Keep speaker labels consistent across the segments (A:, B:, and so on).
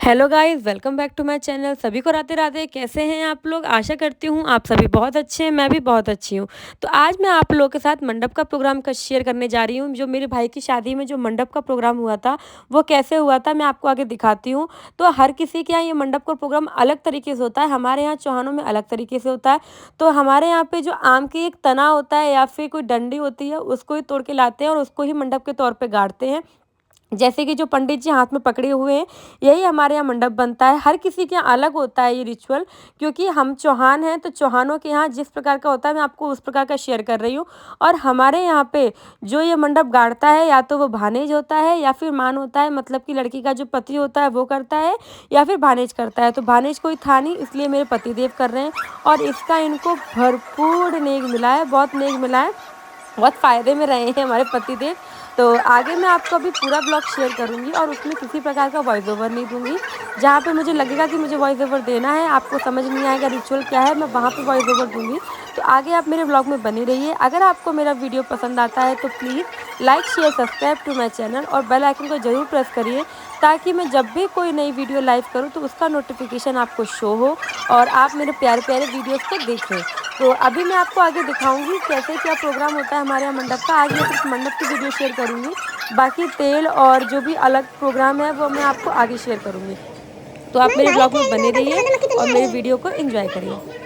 A: Hello guys, welcome back to my channel. सभी को राधे राधे। कैसे हैं आप लोग? आशा करती हूँ आप सभी बहुत अच्छे हैं, मैं भी बहुत अच्छी हूँ। तो आज मैं आप लोगों के साथ मंडप का प्रोग्राम का शेयर करने जा रही हूँ। जो मेरे भाई की शादी में जो मंडप का प्रोग्राम हुआ था, वो कैसे हुआ था मैं आपको आगे दिखाती हूँ। तो हर किसी के यहाँ ये मंडप का प्रोग्राम अलग तरीके से होता है। हमारे यहाँ चौहानों में अलग तरीके से होता है। तो हमारे यहाँ पे जो आम की एक तना होता है या फिर कोई डंडी होती है, उसको ही तोड़ के लाते हैं और उसको ही मंडप के तौर पे गाड़ते हैं। जैसे कि जो पंडित जी हाथ में पकड़े हुए हैं, यही हमारे यहाँ मंडप बनता है। हर किसी के यहाँ अलग होता है ये रिचुअल, क्योंकि हम चौहान हैं, तो चौहानों के यहाँ जिस प्रकार का होता है मैं आपको उस प्रकार का शेयर कर रही हूँ। और हमारे यहाँ पे जो ये मंडप गाड़ता है, या तो वो भानेज होता है या फिर मान होता है, मतलब कि लड़की का जो पति होता है वो करता है, या फिर भानेज करता है। तो भानेज कोई था नहीं, इसलिए मेरे पतिदेव कर रहे हैं। और इसका इनको भरपूर नेक मिला है, बहुत नेक मिला है, बहुत फ़ायदे में रहे हैं हमारे पतिदेव। तो आगे मैं आपको अभी पूरा ब्लॉग शेयर करूँगी और उसमें किसी प्रकार का वॉइस ओवर नहीं दूँगी। जहाँ पे मुझे लगेगा कि मुझे वॉइस ओवर देना है, आपको समझ नहीं आएगा रिचुअल क्या है, मैं वहाँ पे वॉइस ओवर दूँगी। तो आगे आप मेरे ब्लॉग में बने रहिए। अगर आपको मेरा वीडियो पसंद आता है तो please like, share, subscribe to my channel और बेल आइकन को ज़रूर प्रेस करिए, ताकि मैं जब भी कोई नई वीडियो लाइव करूँ तो उसका नोटिफिकेशन आपको शो हो और आप मेरे प्यारे-प्यारे वीडियोज़ को देखें। तो अभी मैं आपको आगे दिखाऊँगी कैसे क्या प्रोग्राम होता है हमारे यहाँ मंडप का। आज मैं सिर्फ मंडप की वीडियो शेयर करूँगी, बाकी तेल और जो भी अलग प्रोग्राम है वो मैं आपको आगे शेयर करूँगी। तो आप मेरे ब्लॉग में बने रहिए और मेरे वीडियो को एंजॉय करिए।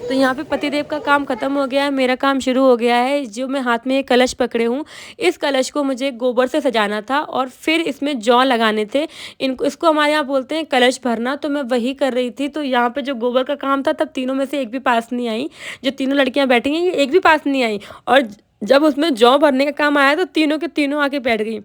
A: तो यहाँ पे पतिदेव का काम ख़त्म हो गया है, मेरा काम शुरू हो गया है। जो मैं हाथ में एक कलश पकड़े हूँ, इस कलश को मुझे गोबर से सजाना था और फिर इसमें जौ लगाने थे। इनको इसको हमारे यहाँ बोलते हैं कलश भरना, तो मैं वही कर रही थी। तो यहाँ पे जो गोबर का काम था, तब तीनों में से एक भी पास नहीं आई। जो तीनों लड़कियाँ बैठी हैं, ये एक भी पास नहीं आई। और जब उसमें जौ भरने का काम आया, तो तीनों के तीनों आके बैठ गई।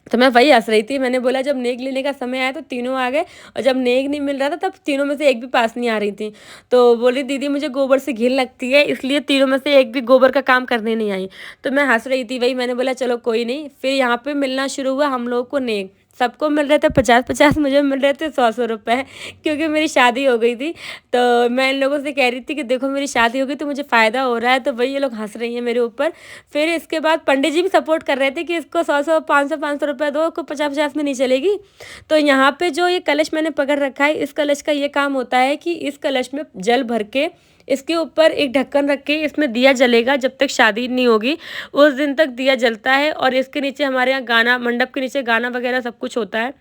A: तो मैं वही हँस रही थी। मैंने बोला जब नेक लेने का समय आया तो तीनों आ गए, और जब नेक नहीं मिल रहा था तब तीनों में से एक भी पास नहीं आ रही थी। तो बोली दीदी मुझे गोबर से घिन लगती है, इसलिए तीनों में से एक भी गोबर का काम करने नहीं आई। तो मैं हँस रही थी वही, मैंने बोला चलो कोई नहीं। फिर यहाँ पे मिलना शुरू हुआ हम लोगों को नेक। सबको मिल रहे थे 50-50, मुझे मिल रहे थे 100-100 रुपए, क्योंकि मेरी शादी हो गई थी। तो मैं इन लोगों से कह रही थी कि देखो मेरी शादी हो गई तो मुझे फ़ायदा हो रहा है, तो वही ये लोग हँस रही हैं मेरे ऊपर। फिर इसके बाद पंडित जी भी सपोर्ट कर रहे थे कि इसको 100-100, 500-500 रुपए दो, को 50-50 में नहीं चलेगी। तो यहाँ पे जो ये कलश मैंने पकड़ रखा है, इस कलश का ये काम होता है कि इस कलश में जल भर के इसके ऊपर एक ढक्कन रख के इसमें दिया जलेगा जब तक शादी नहीं होगी, उस दिन तक दिया जलता है। और इसके नीचे हमारे यहाँ गाना, मंडप के नीचे गाना वगैरह सब कुछ होता है।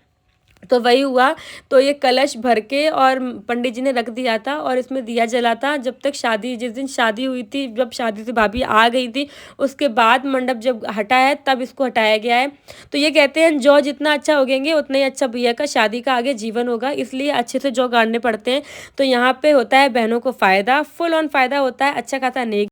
A: तो वही हुआ। तो ये कलश भर के और पंडित जी ने रख दिया था और इसमें दिया जला था जब तक शादी, जिस दिन शादी हुई थी, जब शादी से भाभी आ गई थी, उसके बाद मंडप जब हटा है तब इसको हटाया गया है। तो ये कहते हैं जौ जितना अच्छा उगेंगे उतना ही अच्छा भैया का शादी का आगे जीवन होगा, इसलिए अच्छे से जौ गाड़ने पड़ते हैं। तो यहाँ पे होता है बहनों को फ़ायदा, फुल ऑन फ़ायदा होता है, अच्छा खासा नेक